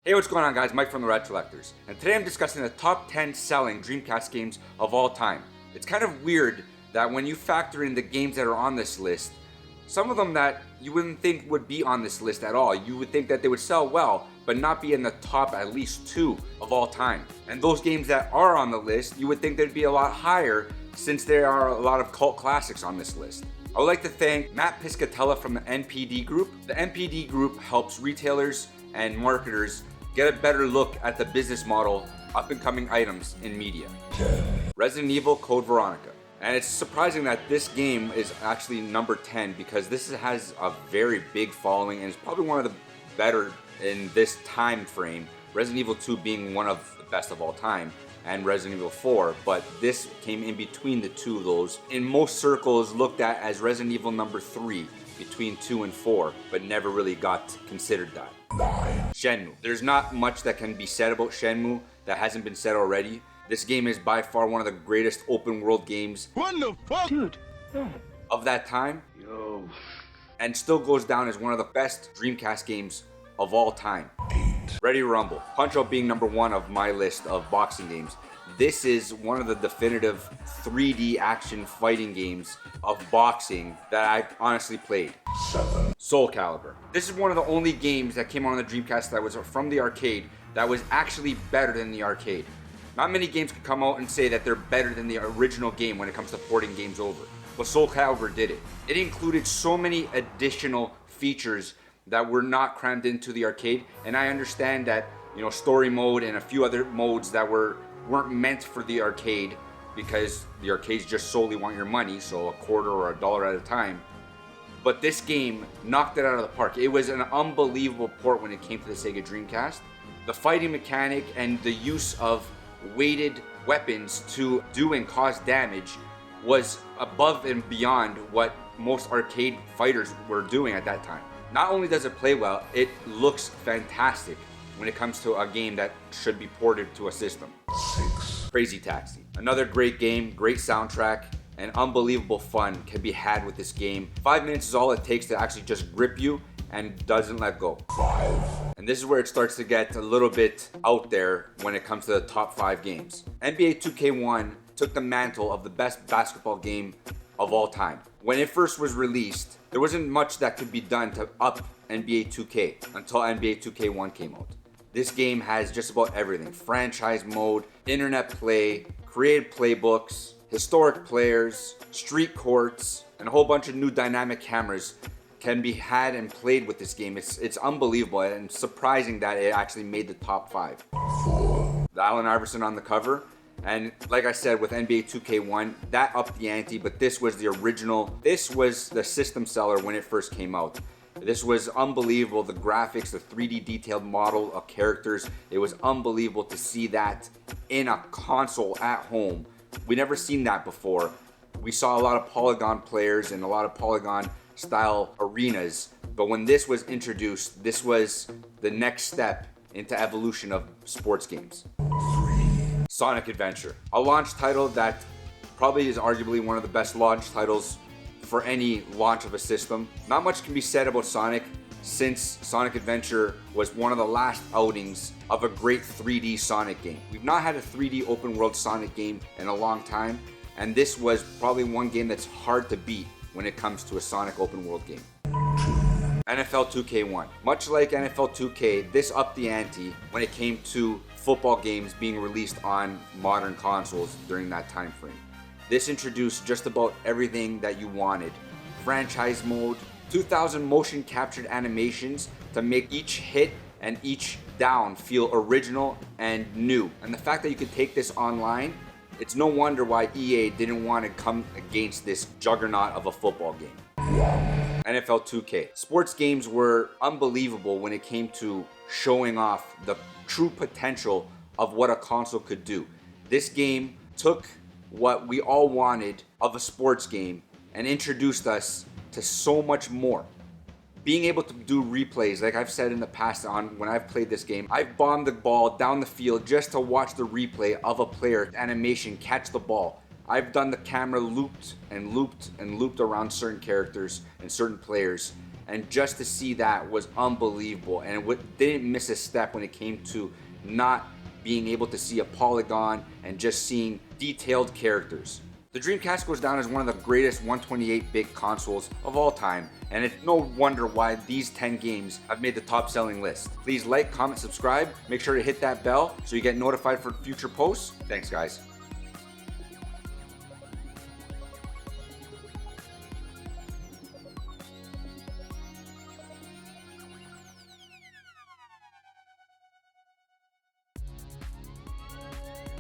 Hey, what's going on guys? Mike from the Retrollectors, and today I'm discussing the top 10 selling Dreamcast games of all time. It's kind of weird that when you factor in the games that are on this list, some of them that you wouldn't think would be on this list at all, you would think that they would sell well, but not be in the top at least 2 of all time. And those games that are on the list, you would think they'd be a lot higher since there are a lot of cult classics on this list. I would like to thank Matt Piscatella from the NPD Group. The NPD Group helps retailers and marketers get a better look at the business model up and coming items in media. 10. Resident Evil Code Veronica. And it's surprising that this game is actually number 10 because this has a very big following and it's probably one of the better in this time frame. Resident Evil 2 being one of the best of all time and Resident Evil 4, but this came in between the two of those. In most circles looked at as Resident Evil number 3 between 2 and 4, but never really got considered that. 9. Shenmue. There's not much that can be said about Shenmue that hasn't been said already. This game is by far one of the greatest open world games of that time. And still goes down as one of the best Dreamcast games of all time. 8. Ready to Rumble. Contra being number 1 of my list of boxing games. This is one of the definitive 3D action fighting games of boxing that I've honestly played. 7. Soul Calibur. This is one of the only games that came out on the Dreamcast that was from the arcade that was actually better than the arcade. Not many games can come out and say that they're better than the original game when it comes to porting games over. But Soul Calibur did it. It included so many additional features that were not crammed into the arcade, and I understand that, you know, story mode and a few other modes that weren't meant for the arcade because the arcades just solely want your money, so a quarter or $1 at a time. But this game knocked it out of the park. It was an unbelievable port when it came to the Sega Dreamcast. The fighting mechanic and the use of weighted weapons to do and cause damage was above and beyond what most arcade fighters were doing at that time. Not only does it play well, it looks fantastic when it comes to a game that should be ported to a system. 6. Crazy Taxi. Another great game, great soundtrack, and unbelievable fun can be had with this game. 5 minutes is all it takes to actually just grip you and doesn't let go. 5. And this is where it starts to get a little bit out there when it comes to the top 5 games. NBA 2K1 took the mantle of the best basketball game of all time. When it first was released, there wasn't much that could be done to up NBA 2K until NBA 2K1 came out. This game has just about everything. Franchise mode, internet play, creative playbooks, historic players, street courts, and a whole bunch of new dynamic cameras can be had and played with this game. It's unbelievable and surprising that it actually made the top 5. 4. The Allen Iverson on the cover. And like I said, with NBA 2K1, that upped the ante, but this was the original. This was the system seller when it first came out. This was unbelievable. The graphics, the 3D detailed model of characters, it was unbelievable to see that in a console at home. We never seen that before. We saw a lot of polygon players and a lot of polygon style arenas, but when this was introduced, this was the next step into evolution of sports games. 3. Sonic Adventure, a launch title that probably is arguably one of the best launch titles for any launch of a system. Not much can be said about Sonic since Sonic Adventure was one of the last outings of a great 3D Sonic game. We've not had a 3D open world Sonic game in a long time, and this was probably one game that's hard to beat when it comes to a Sonic open world game. 2. NFL 2K1. Much like NFL 2K, this upped the ante when it came to football games being released on modern consoles during that time frame. This introduced just about everything that you wanted. Franchise mode, 2000 motion captured animations to make each hit and each down feel original and new. And the fact that you could take this online, it's no wonder why EA didn't want to come against this juggernaut of a football game. NFL 2K. Sports games were unbelievable when it came to showing off the true potential of what a console could do. This game took what we all wanted of a sports game and introduced us to so much more. Being able to do replays, like I've said in the past on when I've played this game, I've bombed the ball down the field just to watch the replay of a player animation catch the ball. I've done the camera looped and looped and looped around certain characters and certain players, And just to see that was unbelievable, and it didn't miss a step when it came to not being able to see a polygon and just seeing detailed characters. The Dreamcast goes down as one of the greatest 128-bit consoles of all time, and it's no wonder why these 10 games have made the top selling list. Please like, comment, subscribe, make sure to hit that bell so you get notified for future posts. Thanks guys.